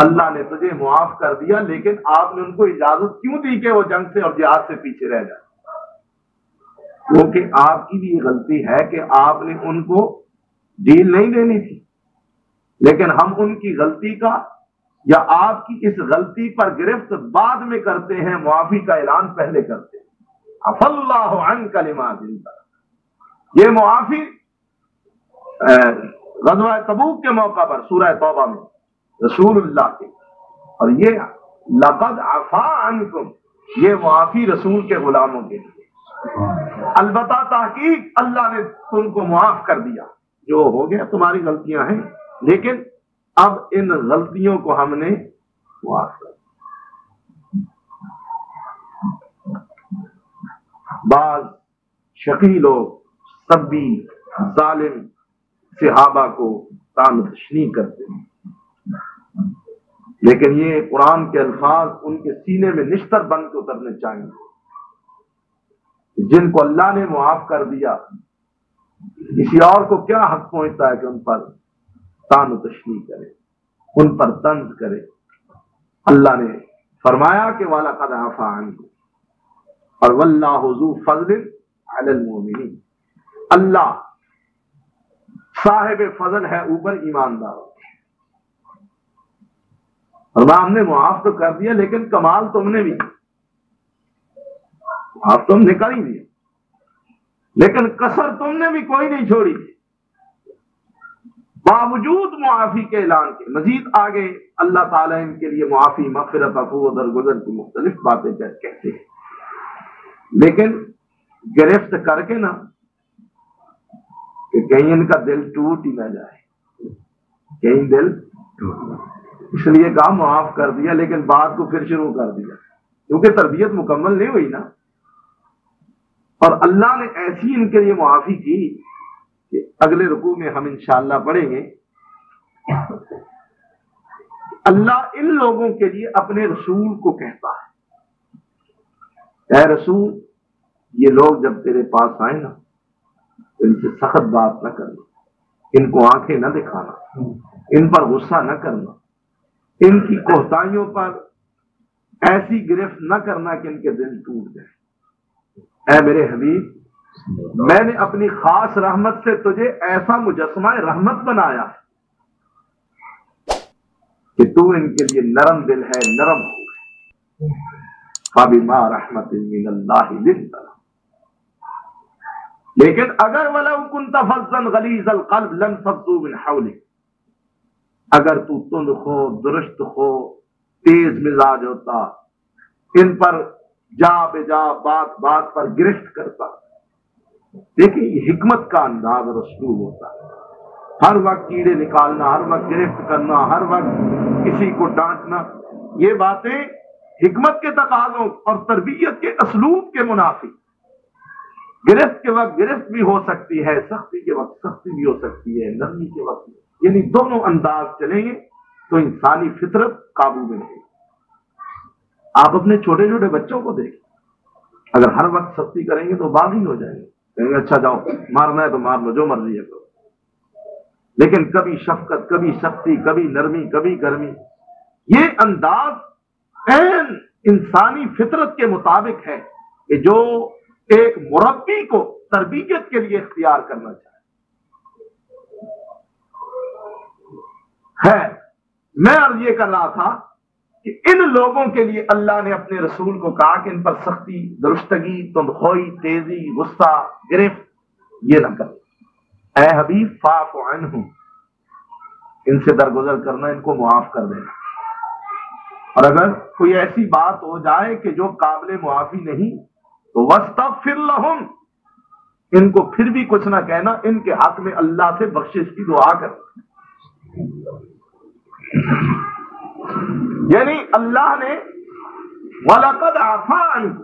اللہ نے تجھے معاف کر دیا، لیکن آپ نے ان کو اجازت کیوں دی کہ وہ جنگ سے اور جہاد سے پیچھے رہ جائیں؟ کیونکہ آپ کی بھی یہ غلطی ہے کہ آپ نے ان کو ڈیل نہیں دینی تھی، لیکن ہم ان کی غلطی کا یا آپ کی اس غلطی پر گرفت بعد میں کرتے ہیں، معافی کا اعلان پہلے کرتے ہیں۔ عفا اللہ عنک لما اذنت لہ، یہ معافی غزوہ تبوک کے موقع پر سورہ توبہ میں رسول اللہ کے، اور یہ لقد عفا عنکم، یہ معافی رسول کے غلاموں کے لیے۔ البتہ تحقیق اللہ نے تم کو معاف کر دیا، جو ہو گیا تمہاری غلطیاں ہیں، لیکن اب ان غلطیوں کو ہم نے معاف کر دیا۔ بعض شقی لوگ، سبی، ظالم صحابہ کو طعن و تشنیع کرتے ہیں، لیکن یہ قرآن کے الفاظ ان کے سینے میں نشتر بن کے اترنے چاہیے۔ جن کو اللہ نے معاف کر دیا، کسی اور کو کیا حق پہنچتا ہے کہ ان پر طعن و تشنیع کرے، ان پر طنز کرے؟ اللہ نے فرمایا کہ وَلَقَدْ عَفَا عَنْکُم، اور وَاللَّهُ ذُو فَضْلٍ عَلَى الْمُؤْمِنِينَ، اللہ صاحب فضل ہے اوپر ایمانداروں، اور ہم نے معاف تو کر دیا، لیکن کمال تم نے بھی، آپ تم نے کر ہی دیا، لیکن کسر تم نے بھی کوئی نہیں چھوڑی۔ باوجود معافی کے اعلان کے مزید آگے اللہ تعالیٰ ان کے لیے معافی، مغفرت، عفو و درگزر کی مختلف باتیں کہتے ہیں، لیکن گرفت کر کے نا کہ کہیں ان کا دل ٹوٹ ہی نہ جائے، کہیں دل اس لیے کہا معاف کر دیا، لیکن بات کو پھر شروع کر دیا، کیونکہ تربیت مکمل نہیں ہوئی نا۔ اور اللہ نے ایسی ان کے لیے معافی کی کہ اگلے رکوع میں ہم انشاءاللہ پڑھیں گے، اللہ ان لوگوں کے لیے اپنے رسول کو کہتا ہے، اے رسول، یہ لوگ جب تیرے پاس آئیں نا، ان سے سخت بات نہ کرنا، ان کو آنکھیں نہ دکھانا، ان پر غصہ نہ کرنا، ان کی کوتاہیوں پر ایسی گرفت نہ کرنا کہ ان کے دل ٹوٹ جائے۔ اے میرے حبیب، میں نے اپنی خاص رحمت سے تجھے ایسا مجسمہ رحمت بنایا کہ تو ان کے لیے نرم دل ہے، نرم ہو گئے۔ فَبِمَا رَحْمَةٍ مِّنَ اللَّهِ لِنتَ لَهُمْ۔ لیکن اگر وَلَوْ كُنْتَ فَظًّا غَلِيظَ الْقَلْبِ لَانفَضُّوا مِنْ حَوْلِكَ، اگر تو تند ہو، درست ہو، تیز مزاج ہوتا، ان پر جا بے جا بات بات پر گرفت کرتا۔ دیکھیں یہ حکمت کا انداز اور اسلوب ہوتا ہے، ہر وقت کیڑے نکالنا، ہر وقت گرفت کرنا، ہر وقت کسی کو ڈانٹنا، یہ باتیں حکمت کے تقاضوں اور تربیت کے اسلوب کے منافی۔ گرفت کے وقت گرفت بھی ہو سکتی ہے، سختی کے وقت سختی بھی ہو سکتی ہے، نرمی کے وقت، یعنی دونوں انداز چلیں گے تو انسانی فطرت قابو میں رہے گی۔ آپ اپنے چھوٹے چھوٹے بچوں کو دیکھیں، اگر ہر وقت سختی کریں گے تو باغی ہو جائیں گے، کہیں گے اچھا جاؤ مارنا ہے تو مار لو، جو مرضی ہے کرو۔ لیکن کبھی شفقت، کبھی سختی، کبھی نرمی، کبھی گرمی، یہ انداز عین انسانی فطرت کے مطابق ہے کہ جو ایک مربی کو تربیت کے لیے اختیار کرنا چاہے۔ ہے میں عرض یہ کر رہا تھا کہ ان لوگوں کے لیے اللہ نے اپنے رسول کو کہا کہ ان پر سختی، درستگی، تندخوئی، تیزی، غصہ، گرفت یہ نہ کرو۔ اے حبیب فاعف عنہم، ان سے درگزر کرنا، ان کو معاف کر دینا۔ اور اگر کوئی ایسی بات ہو جائے کہ جو قابل معافی نہیں تو واستغفر لہم، ان کو پھر بھی کچھ نہ کہنا، ان کے حق میں اللہ سے بخشش کی دعا کرنا۔ یعنی اللہ نے وَلَقَدْ عَفَا عَنْكُمْ،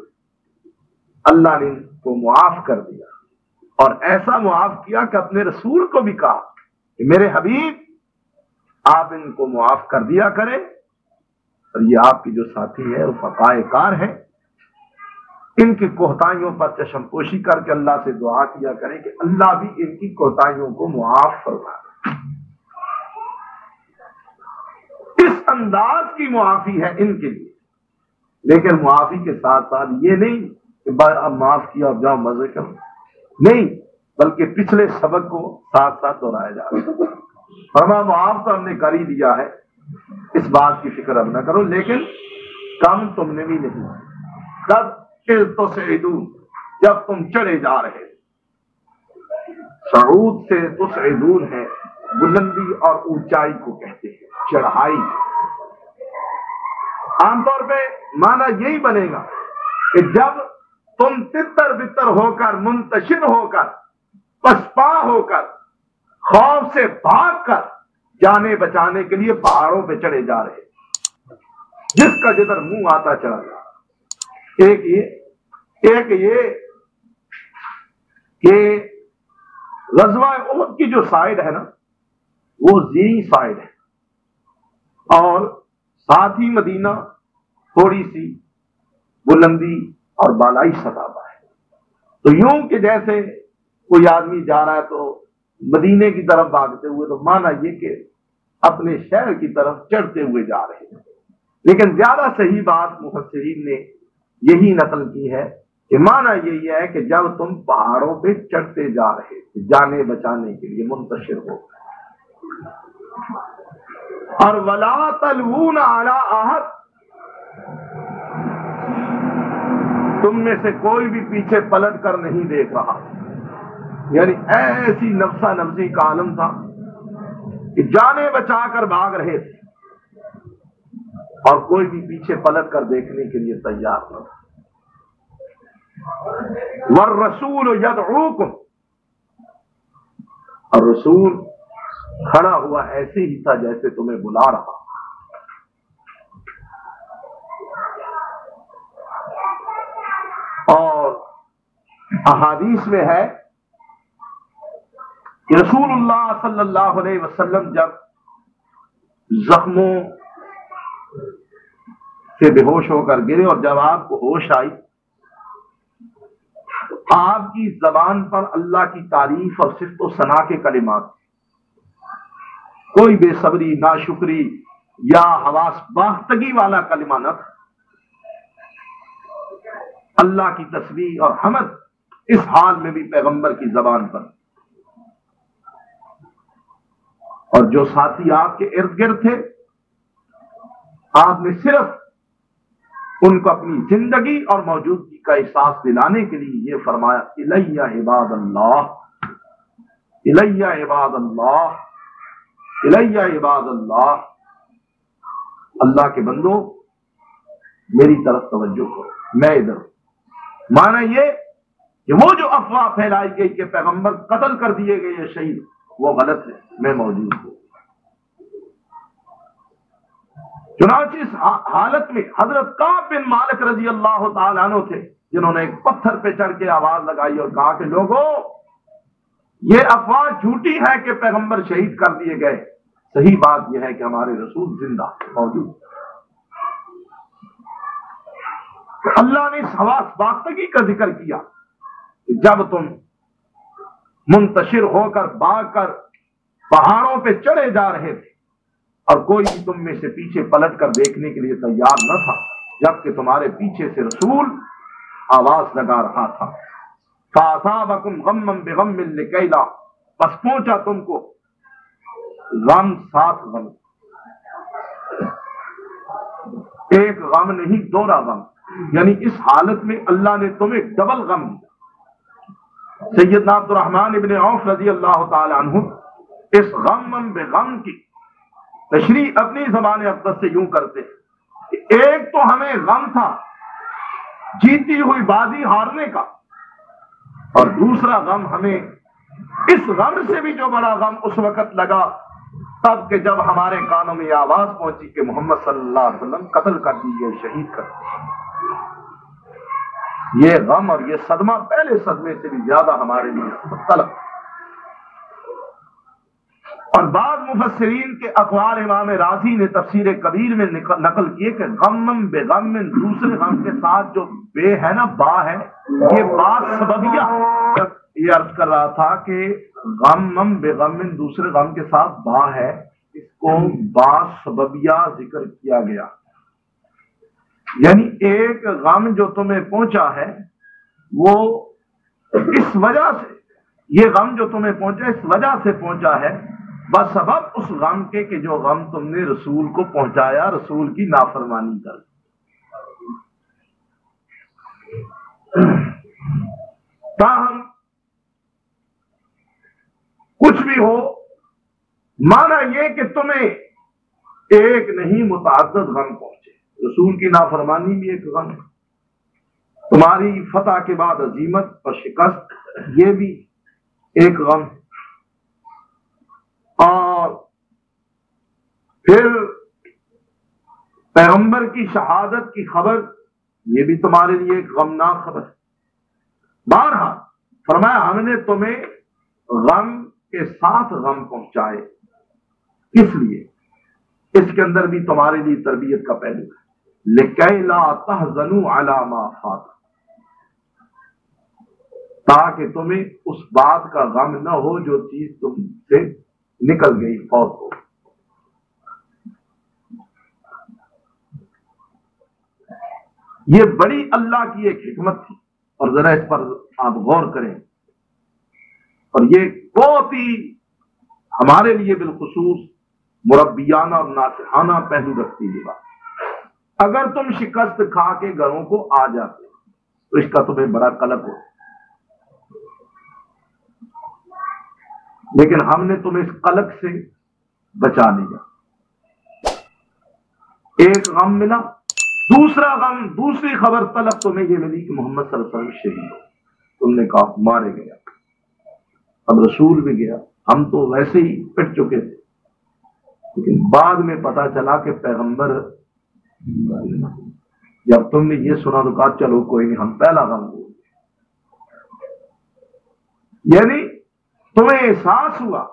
اللہ نے ان کو معاف کر دیا، اور ایسا معاف کیا کہ اپنے رسول کو بھی کہا کہ میرے حبیب آپ ان کو معاف کر دیا کریں، اور یہ آپ کی جو ساتھی ہے رفقاء کار ہیں، ان کی کوتاہیوں پر چشم پوشی کر کے اللہ سے دعا کیا کریں کہ اللہ بھی ان کی کوتاہیوں کو معاف فرما دے۔ اس انداز کی معافی ہے ان کے لیے، لیکن معافی کے ساتھ ساتھ یہ نہیں کہ اب معاف کیا اب جاؤ مزے کرو، نہیں، بلکہ پچھلے سبق کو ساتھ ساتھ دہرایا جا رہا ہے۔ فرما معاف تو ہم نے کر ہی دیا ہے، اس بات کی فکر اب نہ کرو، لیکن کم تم نے بھی نہیں، کب تصعدون، جب تم چڑھے جا رہے۔ صعود سے تصعدون ہے، بلندی اور اونچائی کو کہتے ہیں، چڑھائی۔ عام طور پہ معنی یہی بنے گا کہ جب تم تتر بتر ہو کر، منتشر ہو کر، پسپا ہو کر، خوف سے بھاگ کر جانے بچانے کے لیے پہاڑوں پہ چڑھے جا رہے، جس کا جدھر منہ آتا چڑھا جا رہا۔ ایک یہ کہ غزوہ احد کی جو سائڈ ہے نا، وہ زیریں سائڈ ہے، اور ساتھ ہی مدینہ تھوڑی سی بلندی اور بالائی سطح پر ہے۔ تو یوں کہ جیسے کوئی آدمی جا رہا ہے تو مدینے کی طرف بھاگتے ہوئے، تو مانا یہ کہ اپنے شہر کی طرف چڑھتے ہوئے جا رہے ہیں۔ لیکن زیادہ صحیح بات مفسرین نے یہی نقل کی ہے کہ مانا یہی ہے کہ جب تم پہاڑوں پہ چڑھتے جا رہے تھے جانے بچانے کے لیے، منتشر ہو، اور وَلَا تَلْوُونَ عَلَىٰ أَحَدٍ، تم میں سے کوئی بھی پیچھے پلٹ کر نہیں دیکھ رہا، یعنی ایسی نفسا نفسی کا عالم تھا کہ جانے بچا کر بھاگ رہے تھے اور کوئی بھی پیچھے پلٹ کر دیکھنے کے لیے تیار نہ تھا۔ وَالرَّسُولُ يَدْعُوكُمْ، اور رسول کھڑا ہوا ایسے ہی تھا جیسے تمہیں بلا رہا۔ اور احادیث میں ہے کہ رسول اللہ صلی اللہ علیہ وسلم جب زخموں سے بے ہوش ہو کر گرے، اور جب آپ کو ہوش آئی، آپ کی زبان پر اللہ کی تعریف اور صفت و ثنا کے کلمات، کوئی بے صبری، ناشکری، یا حواس باختگی والا کلمہ نہ تھا۔ اللہ کی تسبیح اور حمد اس حال میں بھی پیغمبر کی زبان پر، اور جو ساتھی آپ کے ارد گرد تھے آپ نے صرف ان کو اپنی زندگی اور موجودگی کا احساس دلانے کے لیے یہ فرمایا الیہ عباد اللہ، الیہ عباد اللہ، الیہ عباد اللہ، اللہ کے بندو میری طرف توجہ کرو، میں ادھر ہوں۔ معنی یہ کہ وہ جو افواہ پھیلائی گئی کہ پیغمبر قتل کر دیے گئے یا شہید، وہ غلط ہے، میں موجود ہوں۔ چنانچہ اس حالت میں حضرت کعب بن مالک رضی اللہ تعالیٰ عنہ تھے جنہوں نے ایک پتھر پہ چڑھ کے آواز لگائی اور کہا کہ لوگوں یہ افواہ جھوٹی ہے کہ پیغمبر شہید کر دیے گئے، صحیح بات یہ ہے کہ ہمارے رسول زندہ موجود۔ تو اللہ نے اس حواس باختگی کا ذکر کیا کہ جب تم منتشر ہو کر بھاگ کر پہاڑوں پہ چڑھے جا رہے تھے اور کوئی بھی تم میں سے پیچھے پلٹ کر دیکھنے کے لیے تیار نہ تھا، جبکہ تمہارے پیچھے سے رسول آواز لگا رہا تھا، فَأَصَابَكُمْ غَمًّا بِغَمٍّ لِكَيْلَا، بس پہنچا تم کو غم ساتھ غم، ایک غم نہیں دوہرا غم، یعنی اس حالت میں اللہ نے تمہیں ڈبل غم دیا۔ سیدنا عبد الرحمن ابن عوف رضی اللہ تعالی عنہ اس غم بغم کی تشریح اپنی زبان اقدس سے یوں کرتے کہ ایک تو ہمیں غم تھا جیتی ہوئی بازی ہارنے کا، اور دوسرا غم ہمیں اس غم سے بھی جو بڑا غم اس وقت لگا تب کہ جب ہمارے کانوں میں یہ آواز پہنچی کہ محمد صلی اللہ علیہ وسلم قتل کر دیے، شہید کر دیے۔ یہ غم اور یہ صدمہ پہلے صدمے سے بھی زیادہ ہمارے لیے طلب۔ اور بعض مفسرین کے اقوال امام راضی نے تفسیر کبیر میں نقل کیے کہ غم بغم، دوسرے غم کے ساتھ جو بے ہے نا، با ہے، یہ با سببیہ، یہ عرض کر رہا تھا کہ غم بغم دوسرے غم کے ساتھ با ہے، اس کو با سببیہ ذکر کیا گیا، یعنی ایک غم جو تمہیں پہنچا ہے وہ اس وجہ سے، یہ غم جو تمہیں پہنچا اس وجہ سے پہنچا ہے بس سبب اس غم کے کہ جو غم تم نے رسول کو پہنچایا، رسول کی نافرمانی کر۔ تاہم کچھ بھی ہو، مانا یہ کہ تمہیں ایک نہیں متعدد غم پہنچے، رسول کی نافرمانی بھی ایک غم، تمہاری فتح کے بعد عزیمت اور شکست یہ بھی ایک غم، اور پھر پیغمبر کی شہادت کی خبر یہ بھی تمہارے لیے ایک غمناک خبر ہے۔ بہرحال فرمایا ہم نے تمہیں غم کے ساتھ غم پہنچائے، اس لیے اس کے اندر بھی تمہارے لیے تربیت کا پہلو ہے، لِكَيْ لَا تَحْزَنُوا عَلَى مَا فَاتَ، تاکہ تمہیں اس بات کا غم نہ ہو جو چیز تم سے نکل گئی، فوت ہو۔ یہ بڑی اللہ کی ایک حکمت تھی، اور ذرا اس پر آپ غور کریں، اور یہ بہت ہی ہمارے لیے بالخصوص مربیانہ اور ناصحانہ پہلو رکھتی ہے بات۔ اگر تم شکست کھا کے گھروں کو آ جاتے تو اس کا تمہیں بڑا قلق ہو، لیکن ہم نے تمہیں اس قلق سے بچا لیا۔ ایک غم ملا، دوسرا غم، دوسری خبر طلب تمہیں یہ ملی کہ محمد صلی اللہ علیہ وسلم شہید ہو، تم نے کہا مارے گیا، اب رسول بھی گیا، ہم تو ویسے ہی پٹ چکے تھے، لیکن بعد میں پتا چلا کہ پیغمبر، جب تم نے یہ سنا تو کہا چلو کوئی نہیں، ہم پہلا غم ہو، یعنی تمہیں احساس ہوا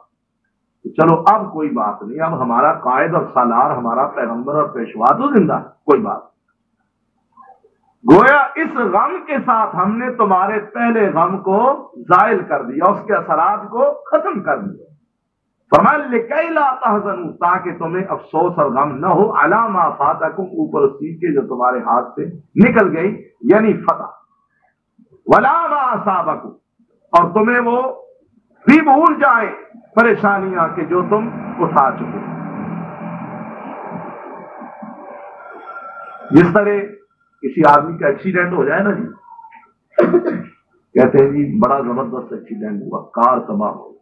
کہ چلو اب کوئی بات نہیں، اب ہمارا قائد اور سالار، ہمارا پیغمبر اور پیشوا تو زندہ ہے، کوئی بات نہیں۔ گویا اس غم کے ساتھ ہم نے تمہارے پہلے غم کو زائل کر دیا، اس کے اثرات کو ختم کر دیا۔ فرمایا لِكَيْ لَا تَحْزَنُوا، تاکہ تمہیں افسوس اور غم نہ ہو، عَلَىٰ مَا فَاتَكُمْ، اوپر اس چیز کے جو تمہارے ہاتھ سے نکل گئی یعنی فتح، وَلَا مَا أَصَابَكُمْ، اور تمہیں وہ بھی بھول جائیں پریشانیاں کہ جو تم اٹھا چکے۔ جس طرح کسی آدمی کا ایکسیڈنٹ ہو جائے نا جی، کہتے ہیں جی بڑا زبردست ایکسیڈنٹ ہوا، کار تباہ ہو،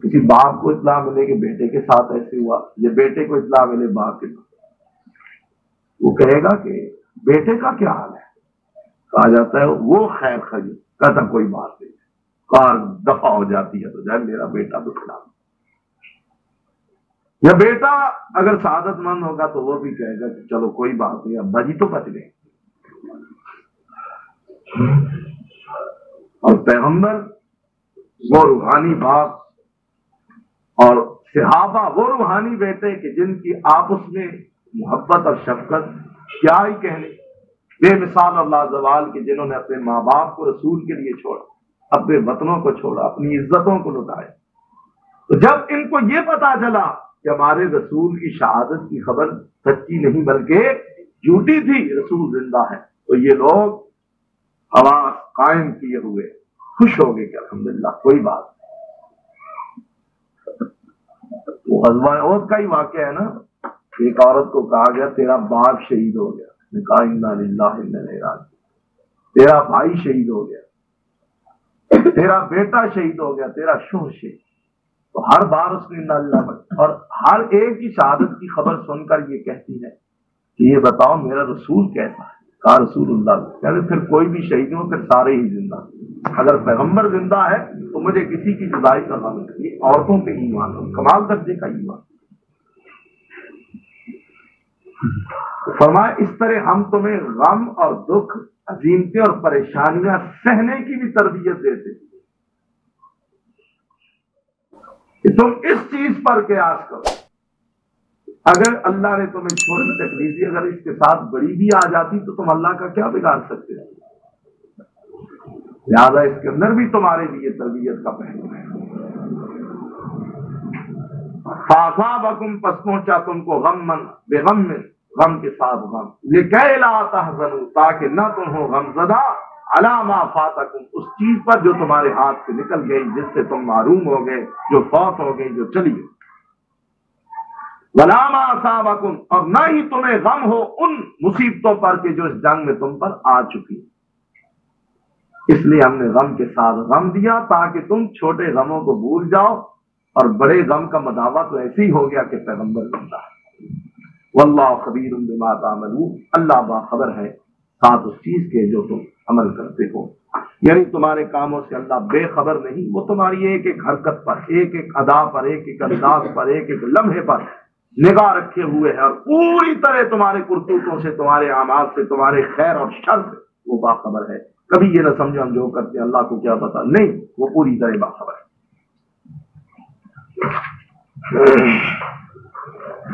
کسی باپ کو اطلاع ملے کہ بیٹے کے ساتھ ایسے ہوا، یا بیٹے کو اطلاع ملے باپ کے ساتھ، وہ کہے گا کہ بیٹے کا کیا حال ہے؟ کہا جاتا ہے وہ خیر خیر، کہتا کوئی بات نہیں، کار دفع ہو جاتی ہے تو جائے میرا بیٹا تو کھلا۔ یا بیٹا اگر سعادت مند ہوگا تو وہ بھی کہے گا کہ چلو کوئی بات نہیں، ابا جی تو بچ گئے۔ اور پیغمبر وہ روحانی باپ اور صحابہ وہ روحانی بیٹے کہ جن کی آپس میں محبت اور شفقت کیا ہی کہنے، بے مثال اور لازوال کے جنہوں نے اپنے ماں باپ کو رسول کے لیے چھوڑا، اپنے وطنوں کو چھوڑا، اپنی عزتوں کو لٹایا۔ تو جب ان کو یہ پتا چلا کہ ہمارے رسول کی شہادت کی خبر سچی نہیں بلکہ جھوٹی تھی، رسول زندہ ہے، تو یہ لوگ حواس قائم کیے ہوئے خوش ہو گئے کہ الحمدللہ کوئی بات نہیں۔ وہ غزوہ احد کا ہی واقعہ ہے نا، ایک عورت کو کہا گیا تیرا باپ شہید ہو گیا، اس نے کہا انا للہ و انا الیہ راجعون، تیرا بھائی شہید ہو گیا، تیرا بیٹا شہید ہو گیا، تیرا شوہر شہید، تو ہر بار اس نے اللہ، اور ہر ایک کی شہادت کی خبر سن کر یہ کہتی ہے کہ یہ بتاؤ میرا رسول کیسا ہے؟ کہا رسول اللہ، کہتے پھر کوئی بھی شہید ہو پھر سارے ہی زندہ، اگر پیغمبر زندہ ہے تو مجھے کسی کی جدائی کا غم نہیں۔ یہ عورتوں پہ ایمان ہو، کمال درجے کا ایمان۔ فرمایا اس طرح ہم تمہیں غم اور دکھ، عزیمتیں اور پریشانیاں سہنے کی بھی تربیت دیتے کہ تم اس چیز پر قیاس کرو، اگر اللہ نے تمہیں چھوٹی تکلیف دی، اگر اس کے ساتھ بڑی بھی آ جاتی تو تم اللہ کا کیا بگاڑ سکتے ہو؟ لہٰذا اس کے اندر بھی تمہارے لیے تربیت کا پہلو ہے۔ فَأَصَابَكُمْ، پس پہنچا تم کو غمًا بغم، غم کے ساتھ غم، لِكَيْ لَا تَحْزَنُوا، تاکہ نہ تم ہو غم زدہ، عَلَىٰ مَا فَاتَكُمْ، اس چیز پر جو تمہارے ہاتھ سے نکل گئی، جس سے تم معروم ہو گئے، جو فوت ہو گئی، جو چلی گئی، وَلَا مَا أَصَابَكُمْ، اور نہ ہی تمہیں غم ہو ان مصیبتوں پر کہ جو اس جنگ میں تم پر آ چکی۔ اس لیے ہم نے غم کے ساتھ غم دیا تاکہ تم چھوٹے غموں کو بھول جاؤ، اور بڑے غم کا مداوع تو ایسے ہی ہو گیا کہ پیغمبر زندہ ہے۔ واللہ خبیر بما تعملون، اللہ باخبر ہے ساتھ اس چیز کے جو تم عمل کرتے ہو۔ یعنی تمہارے کاموں سے اللہ بے خبر نہیں، وہ تمہاری ایک ایک حرکت پر، ایک ایک ادا پر، ایک ایک انداز پر، ایک ایک لمحے پر نگاہ رکھے ہوئے ہے، اور پوری طرح تمہارے کرتوتوں سے، تمہارے اعمال سے، تمہارے خیر اور شر سے وہ باخبر ہے۔ کبھی یہ نہ سمجھو ہم جو کرتے ہیں اللہ کو کیا پتا، نہیں، وہ پوری طرح باخبر ہے۔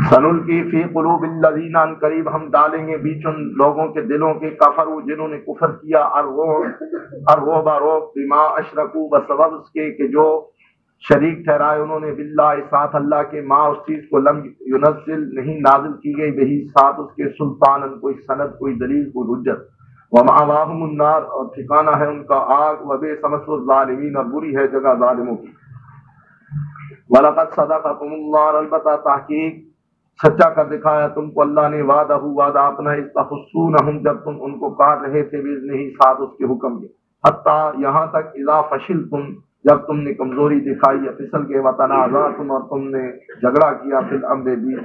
سنلقی فی قلوب الذین، ان قریب ہم ڈالیں گے بیچ ان لوگوں کے دلوں کے، کفروا جنہوں نے کفر کیا، الرعب رعب، بما اشرکوا بسبب اس کے کہ جو شریک ٹھہرائے انہوں نے، باللہ ساتھ اللہ کے، ما اس چیز کو لم ینزل نہیں نازل کی گئی، بہی ساتھ اس کے، سلطان کوئی سند، کوئی دلیل، کوئی حجت، ومأواہم النار اور ٹھکانہ ہے ان کا آگ، وبئس مثوى الظالمین اور بری ہے جگہ ظالموں کی۔ وَلَقَدْ صَدَقَكُمُ اللَّهُ، البتہ تحقیق سچا کر دکھایا تم کو اللہ نے، وعدہ وعدہ اپنا، اذ تحسونہم جب تم ان کو کاٹ رہے تھے، بإذنہ ساتھ اس کے حکم کے، حتیٰ یہاں تک، اذا فشلتم جب تم نے کمزوری دکھائی یا پھسل کے، وتنازعتم اور تم نے جھگڑا کیا، فی الامر بھی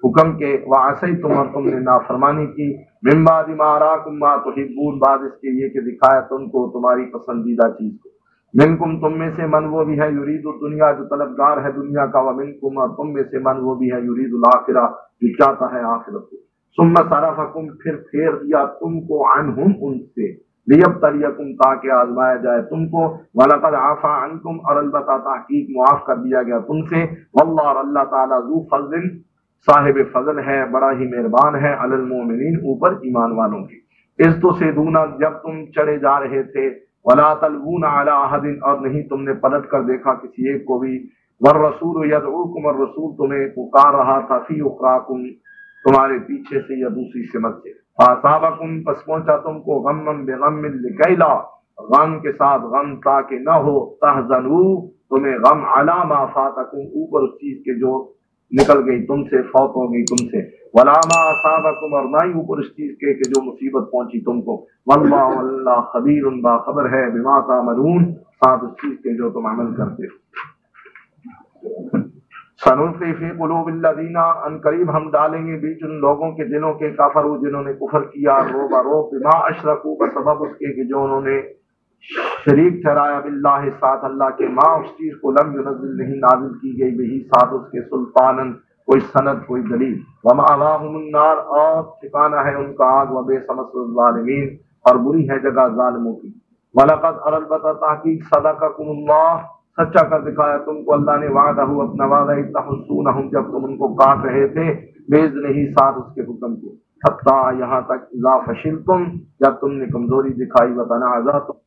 حکم کے، وعصیتم اور تم نے نافرمانی کی، من بعد ما اراکم ما تحبون بعد اس کے یہ کہ دکھایا تم کو تمہاری پسندیدہ چیز کو، منکم تم میں سے من وہ بھی ہے، یرید الدنیا جو طلبگار ہے دنیا کا، ومنکم اور تم میں سے من وہ بھی ہے، یرید الاخرہ جو چاہتا ہے آخرت کو، ثم صرفکم پھر پھیر دیا تم کو، عنہم ان سے، لیبتلیکم تاکہ آزمایا جائے تم کو، وَلَقَدْ عَفَا عَنْکُمْ اور البتہ تحقیق معاف کر دیا گیا تم سے، واللہ اور اللہ تعالیٰ ذو فضل صاحب فضل ہے، بڑا ہی مہربان ہے، علی المومنین اوپر ایمان والوں کی۔ اس تو سے دونا جب تم چڑھے جا رہے تھے ولا تلوون علی احد، اور نہیں تم نے پلٹ کر دیکھا کسی ایک کو بھی، والرسول یدعوکم، اور رسول تمہیں پکار رہا تھا، فی اخراکم، تمہارے پیچھے سے یا دوسری سمت سے، فاصابکم، پس پہنچا تم کو، غم بغم لکیلا، غم کے ساتھ غم تاکہ نہ ہو، تحزنوا، تمہیں غم علی ما فاتکم، اوپر اس چیز کے جو نکل گئی تم سے، فوت ہو گئی تم سے، ولا ما اصابکم، اور نہ ہی اوپر اس چیز کے کہ جو مصیبت پہنچی تم کو، واللہ، اللہ خبیر، باخبر ہے، بما تعملون، ساتھ اس چیز کے جو تم عمل کرتے ہو۔ سنلقی فی قلوب الذین، ان قریب ہم ڈالیں گے بیچ ان لوگوں کے دلوں کے، کفروا، جنہوں نے کفر کیا، رعب، بما اشرکوا، بسبب اس کے کہ جو انہوں نے شریک ٹھہرایا باللہ، ساتھ اللہ کے، ما اس چیز کو، لم ینزل، نہیں نازل کی گئی، بہی، ساتھ اس کے، سلطانن، کوئی سند، کوئی دلیل، ومأواہم النار، اور ٹھکانہ ہے ان کا آگ، وبئس مثوى الظالمین، اور بری ہے جگہ ظالموں کی۔ وَلَقَدْ البتہ تحقیق، صدقکم اللہ، سچا کر دکھایا تم کو اللہ نے، وعدہ، اپنا وعدہ، اذ تحسونہم، جب تم ان کو کاٹ رہے تھے، بإذنہ، ساتھ اس کے حکم کے، حتیٰ، یہاں تک، اذا فشلتم، جب تم نے کمزوری دکھائی، وتنازعتم،